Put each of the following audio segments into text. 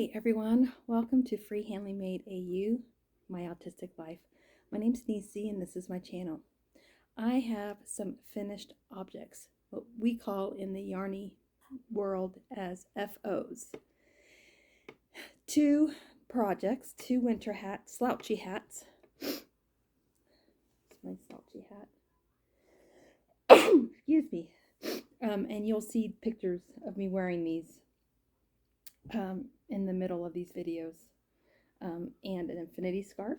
Hey everyone, welcome to Free Handly Made AU, my autistic life. My name's Nisi and this is my channel. I have some finished objects, what we call in the Yarny world as FOs. Two projects, two winter hats, slouchy hats. It's my slouchy hat. Excuse me. And you'll see pictures of me wearing these in the middle of these videos. And an infinity scarf.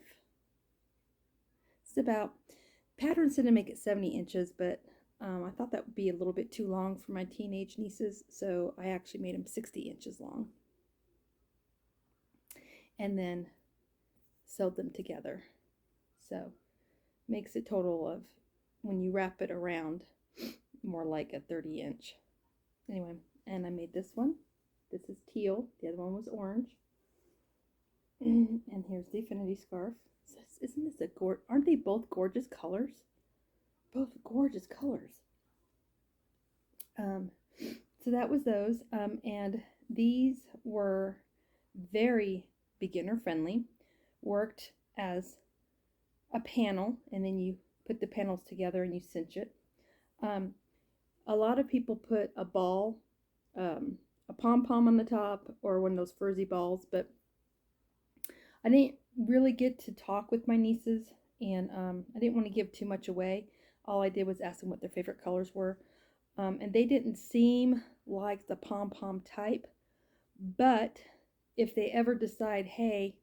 It's about, pattern said to make it 70 inches, but I thought that would be a little bit too long for my teenage nieces, so I actually made them 60 inches long. And then sewed them together. So makes a total of, when you wrap it around, more like a 30 inch. Anyway, and I made this one. This is teal. The other one was orange. And here's the infinity scarf. Isn't this a aren't they both gorgeous colors? Both gorgeous colors. So that was those. And these were very beginner friendly. Worked as a panel, and then you put the panels together and you cinch it. A lot of people put a ball, a pom-pom on the top, or one of those fuzzy balls, but I didn't really get to talk with my nieces, and I didn't want to give too much away. All I did was ask them what their favorite colors were, and they didn't seem like the pom-pom type, but if they ever decide, hey,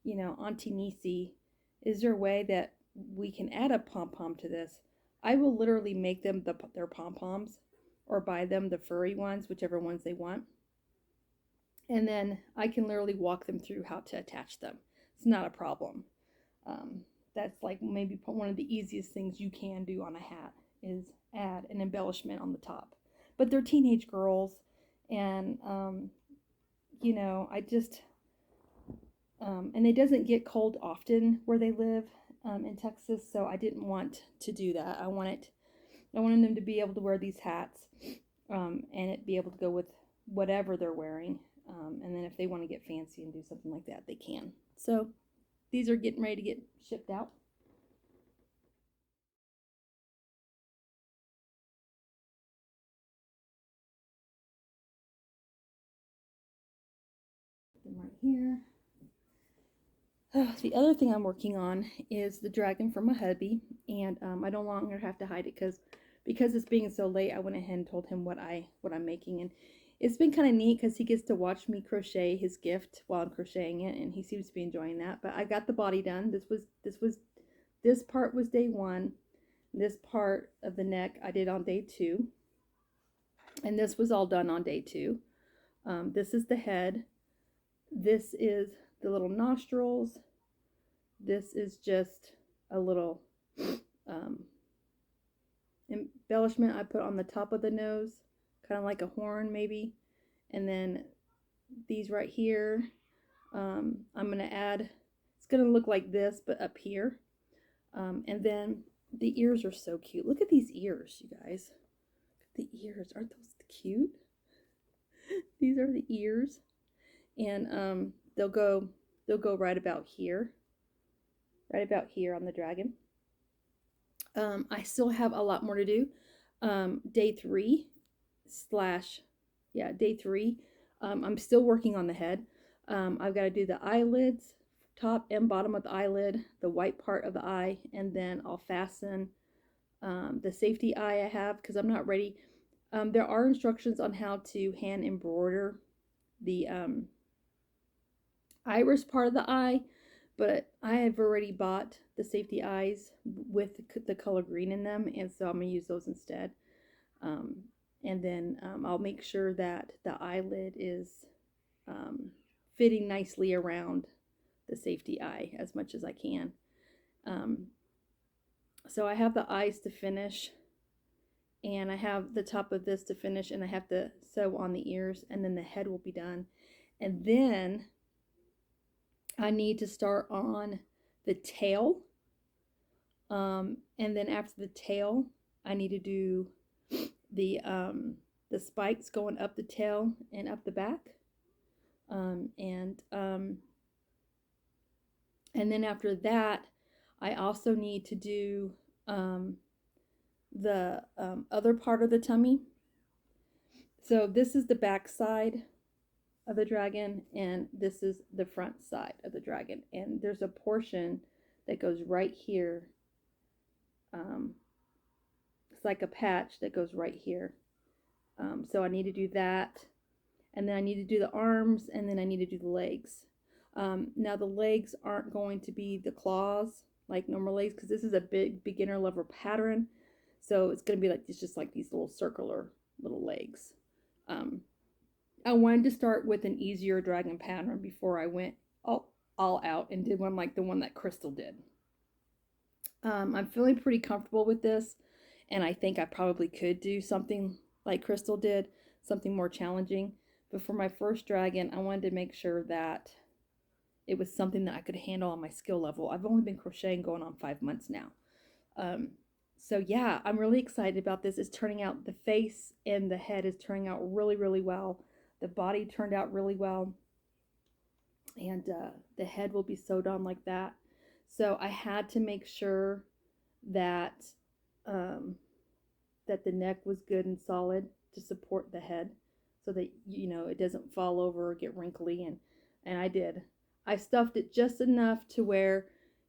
you know, Auntie Nisi, is there a way that we can add a pom-pom to this? I will literally make them their pom-poms, or buy them the furry ones, whichever ones they want. And then I can literally walk them through how to attach them. It's not a problem. That's like maybe one of the easiest things you can do on a hat is add an embellishment on the top. But they're teenage girls, and you know, I just and it doesn't get cold often where they live in Texas, so I didn't want to do that. I wanted them to be able to wear these hats and it be able to go with whatever they're wearing. And then if they want to get fancy and do something like that, they can. So these are getting ready to get shipped out. Them right here. The other thing I'm working on is the dragon for my hubby, and I no longer have to hide it because it's being so late. I went ahead and told him what I'm making, and it's been kind of neat because he gets to watch me crochet his gift while I'm crocheting it, and he seems to be enjoying that. But I got the body done. This part was day 1. This part of the neck I did on day 2, and this was all done on day 2. This is the head. This is the little nostrils. This is just a little embellishment I put on the top of the nose, kind of like a horn maybe. And then these right here, I'm going to add, it's going to look like this, but up here. And then the ears are so cute. Look at these ears, you guys. The ears, aren't those cute? These are the ears. And they'll go right about here on the dragon. I still have a lot more to do. Day 3, I'm still working on the head. I've got to do the eyelids, top and bottom of the eyelid, the white part of the eye, and then I'll fasten the safety eye I have because I'm not ready. There are instructions on how to hand embroider the iris part of the eye, but I have already bought the safety eyes with the color green in them, and so I'm going to use those instead. And then I'll make sure that the eyelid is fitting nicely around the safety eye as much as I can. So I have the eyes to finish, and I have the top of this to finish, and I have to sew on the ears, and then the head will be done. And then I need to start on the tail. And then after the tail, I need to do the spikes going up the tail and up the back. Um, and um, and then after that, I also need to do um, the other part of the tummy. So this is the back side of the dragon, and this is the front side of the dragon. And there's a portion that goes right here. Um, it's like a patch that goes right here. So I need to do that, and then I need to do the arms, and then I need to do the legs. Now the legs aren't going to be the claws like normal legs, because this is a big beginner level pattern. So it's going to be like it's just like these little circular little legs. Um, I wanted to start with an easier dragon pattern before I went all out and did one like the one that Crystal did. I'm feeling pretty comfortable with this, and I think I probably could do something like Crystal did, something more challenging. But for my first dragon, I wanted to make sure that it was something that I could handle on my skill level. I've only been crocheting going on 5 months now. Um, so yeah, I'm really excited about this. It's turning out, the face and the head is turning out really, really well. The body turned out really well, and the head will be sewed on like that. So I had to make sure that um, that the neck was good and solid to support the head, so that it doesn't fall over or get wrinkly. And I did. I stuffed it just enough to where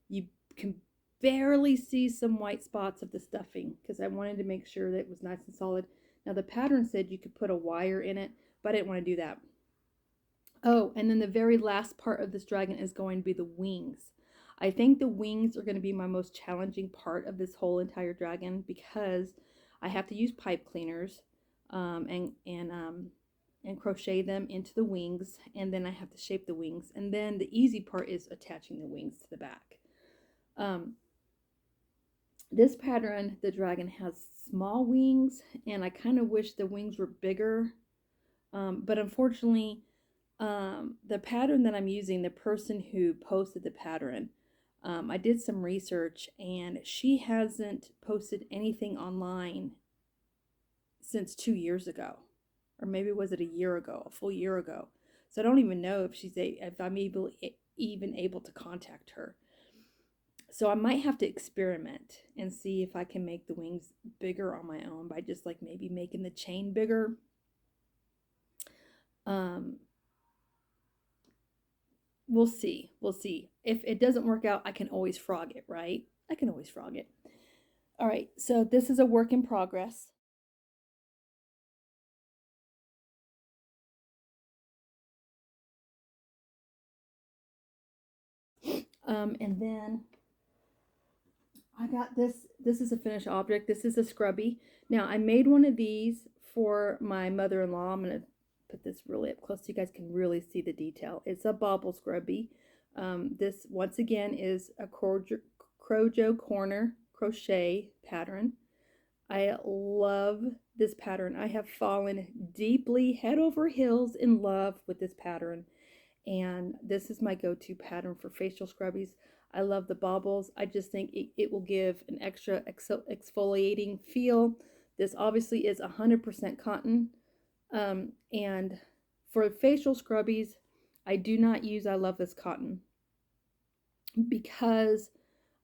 you can barely see some white spots of the stuffing, because I wanted to make sure that it was nice and solid. Now the pattern said you could put a wire in it, but I didn't want to do that. Oh, and then the very last part of this dragon is going to be the wings. I think the wings are going to be my most challenging part of this whole entire dragon, because I have to use pipe cleaners and crochet them into the wings, and then I have to shape the wings, and then the easy part is attaching the wings to the back. This pattern, the dragon has small wings, and I kind of wish the wings were bigger, but unfortunately, the pattern that I'm using, the person who posted the pattern, I did some research, and she hasn't posted anything online since 2 years ago, or maybe was it a year ago, a full year ago. So I don't even know if I'm even able to contact her. So I might have to experiment and see if I can make the wings bigger on my own by just like maybe making the chain bigger. We'll see. We'll see. If it doesn't work out, I can always frog it, right? I can always frog it. All right, so this is a work in progress. And then I got this. This is a finished object. This is a scrubby. Now, I made one of these for my mother-in-law. I'm going to put this really up close so you guys can really see the detail. It's a bobble scrubby. This, once again, is a Crojo corner crochet pattern. I love this pattern. I have fallen deeply head over heels in love with this pattern, and this is my go-to pattern for facial scrubbies. I love the bobbles. I just think it will give an extra exfoliating feel. This obviously is 100% cotton, and for facial scrubbies, I do not use I love this cotton, because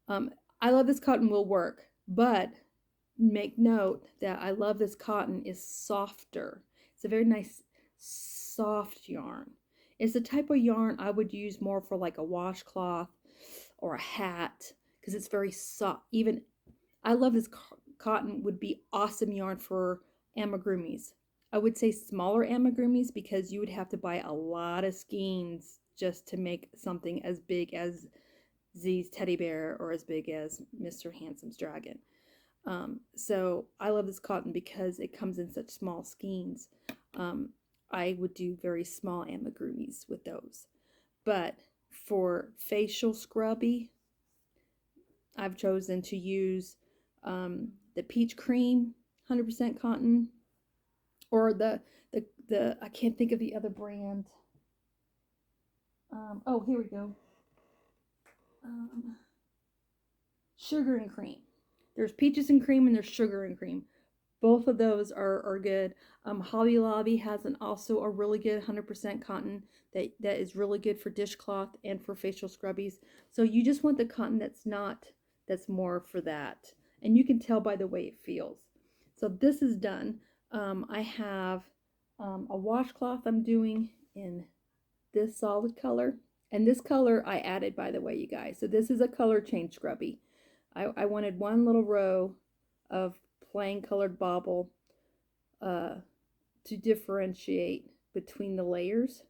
I love this cotton will work, but make note that I love this cotton is softer. It's a very nice soft yarn. It's the type of yarn I would use more for like a washcloth or a hat, because it's very soft. Even I love this cotton would be awesome yarn for amigurumis. I would say smaller amigurumis, because you would have to buy a lot of skeins just to make something as big as Z's teddy bear or as big as Mr. Handsome's dragon. So I love this cotton because it comes in such small skeins. I would do very small amigurumis with those. But for facial scrubby, I've chosen to use the peach cream 100% cotton, or the I can't think of the other brand. Oh, here we go. Sugar and cream. There's peaches and cream, and there's sugar and cream. both of those are good. Hobby Lobby has also a really good 100% cotton that is really good for dishcloth and for facial scrubbies. So you just want the cotton that's more for that. And you can tell by the way it feels. So this is done. I have a washcloth I'm doing in this solid color. And this color I added, by the way, you guys. So this is a color change scrubby. I wanted one little row of plain colored bobble to differentiate between the layers.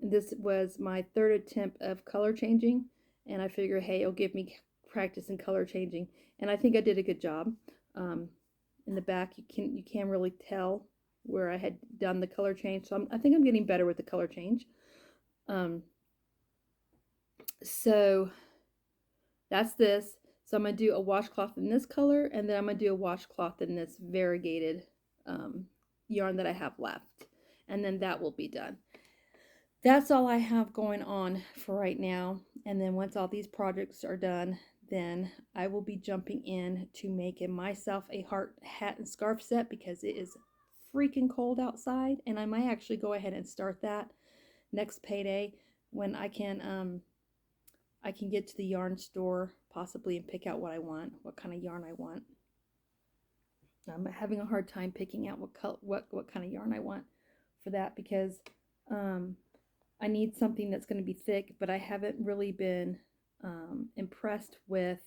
This was my third attempt of color changing, and I figure, hey, it'll give me practice in color changing, and I think I did a good job. In the back, you can really tell where I had done the color change, so I think I'm getting better with the color change. So that's this. So I'm going to do a washcloth in this color, and then I'm going to do a washcloth in this variegated yarn that I have left. And then that will be done. That's all I have going on for right now. And then once all these projects are done, then I will be jumping in to making myself a heart hat and scarf set because it is freaking cold outside. And I might actually go ahead and start that next payday when I can get to the yarn store possibly and pick out what I want, what kind of yarn I want. I'm having a hard time picking out what kind of yarn I want for that because I need something that's going to be thick, but I haven't really been impressed with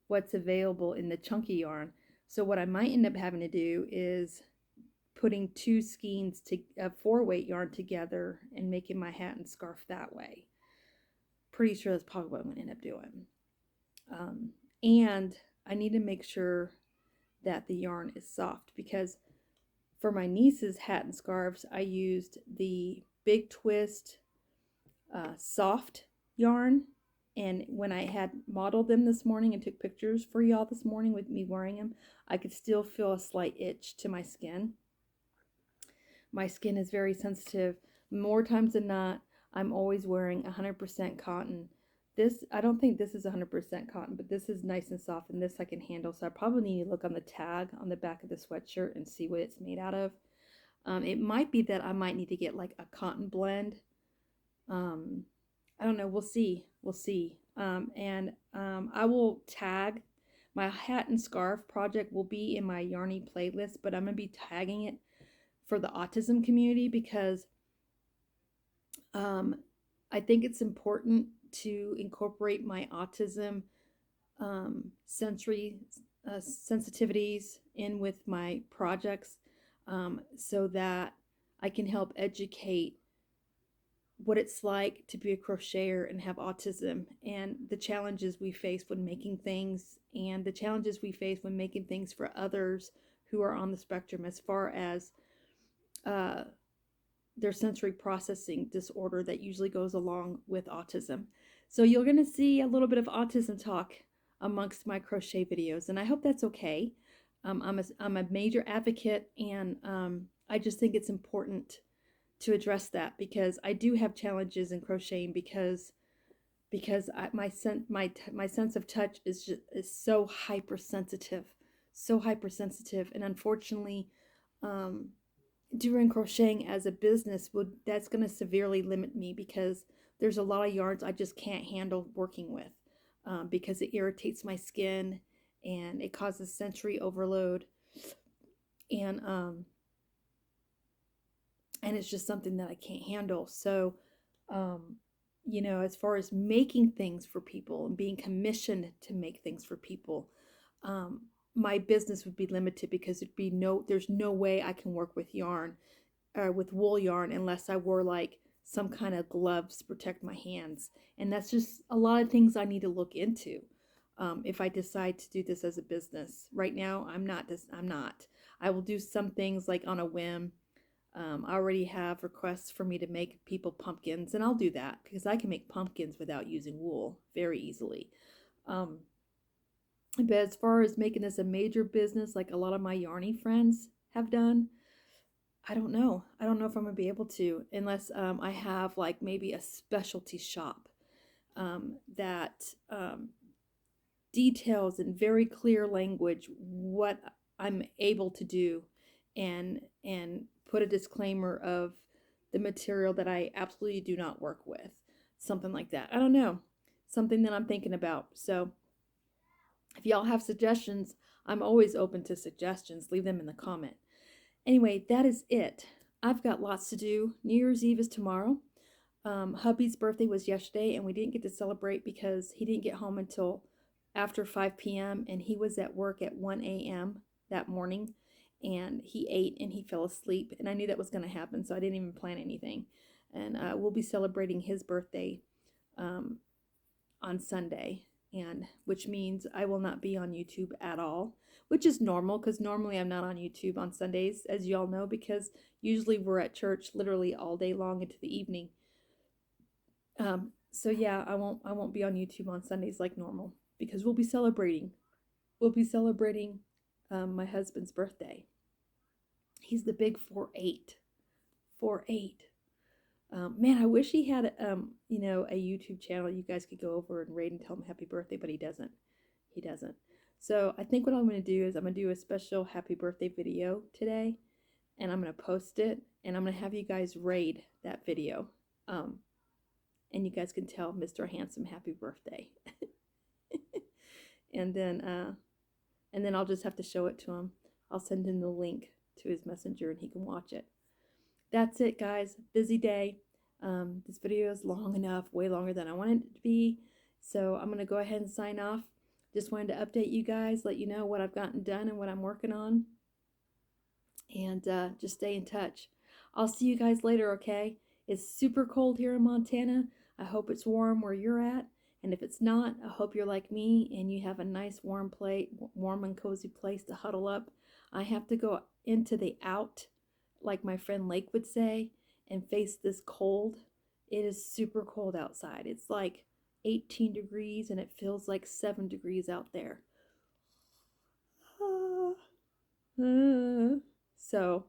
what's available in the chunky yarn. So what I might end up having to do is putting two skeins of 4-weight yarn together and making my hat and scarf that way. Pretty sure that's probably what I'm going to end up doing. And I need to make sure that the yarn is soft because for my niece's hat and scarves, I used the Big Twist soft yarn. And when I had modeled them this morning and took pictures for y'all this morning with me wearing them, I could still feel a slight itch to my skin. My skin is very sensitive. More times than not, I'm always wearing 100% cotton. This, I don't think this is 100% cotton, but this is nice and soft, and this I can handle. So I probably need to look on the tag on the back of the sweatshirt and see what it's made out of. It might be that I might need to get like a cotton blend. I don't know. We'll see. We'll see. I will tag my hat and scarf project will be in my Yarny playlist, but I'm going to be tagging it for the autism community because I think it's important to incorporate my autism sensory sensitivities in with my projects so that I can help educate what it's like to be a crocheter and have autism and the challenges we face when making things and the challenges we face when making things for others who are on the spectrum as far as their sensory processing disorder that usually goes along with autism. So you're going to see a little bit of autism talk amongst my crochet videos, and I hope that's okay. I'm a major advocate, and I just think it's important to address that because I do have challenges in crocheting because my sense of touch is so hypersensitive, and unfortunately, doing crocheting as a business that's going to severely limit me because there's a lot of yarns I just can't handle working with because it irritates my skin and it causes sensory overload and it's just something that I can't handle. So as far as making things for people and being commissioned to make things for people, my business would be limited because there's no way I can work with yarn with wool yarn unless I wore like some kind of gloves to protect my hands. And that's just a lot of things I need to look into if I decide to do this as a business. Right now, I'm not. I will do some things like on a whim. I already have requests for me to make people pumpkins, and I'll do that because I can make pumpkins without using wool very easily. But as far as making this a major business, like a lot of my yarny friends have done, I don't know. I don't know if I'm going to be able to unless I have like maybe a specialty shop that details in very clear language what I'm able to do, and put a disclaimer of the material that I absolutely do not work with. Something like that. I don't know. Something that I'm thinking about. So if y'all have suggestions, I'm always open to suggestions. Leave them in the comment. Anyway, that is it. I've got lots to do. New Year's Eve is tomorrow. Hubby's birthday was yesterday, and we didn't get to celebrate because he didn't get home until after 5 p.m. and he was at work at 1 a.m. that morning, and he ate and he fell asleep, and I knew that was going to happen, so I didn't even plan anything. And we'll be celebrating his birthday on Sunday, and which means I will not be on YouTube at all, which is normal because normally I'm not on YouTube on Sundays, as you all know, because usually we're at church literally all day long into the evening. So yeah, I won't be on YouTube on Sundays like normal because we'll be celebrating. We'll be celebrating my husband's birthday. He's the big 4'8". 4'8". Man, I wish he had you know, a YouTube channel you guys could go over and rate and tell him happy birthday, but he doesn't. He doesn't. So I think what I'm going to do is I'm going to do a special happy birthday video today, and I'm going to post it, and I'm going to have you guys rate that video. And you guys can tell Mr. Handsome happy birthday. and then I'll just have to show it to him. I'll send him the link to his messenger and he can watch it. That's it, guys. Busy day. This video is long enough, way longer than I wanted it to be. So I'm going to go ahead and sign off. Just wanted to update you guys, let you know what I've gotten done and what I'm working on. And just stay in touch. I'll see you guys later, okay? It's super cold here in Montana. I hope it's warm where you're at. And if it's not, I hope you're like me and you have a nice warm and cozy place to huddle up. I have to go into the out, like my friend Lake would say, and face this cold. It is super cold outside. It's like 18 degrees and it feels like 7 degrees out there. So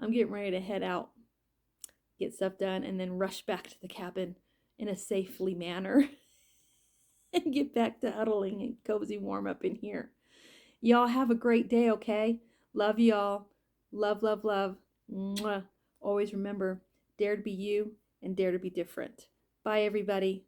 I'm getting ready to head out, get stuff done, and then rush back to the cabin in a safely manner and get back to huddling and cozy warm up in here. Y'all have a great day, okay? Love y'all. Love, love, love. Mwah. Always remember, dare to be you and dare to be different. Bye, everybody.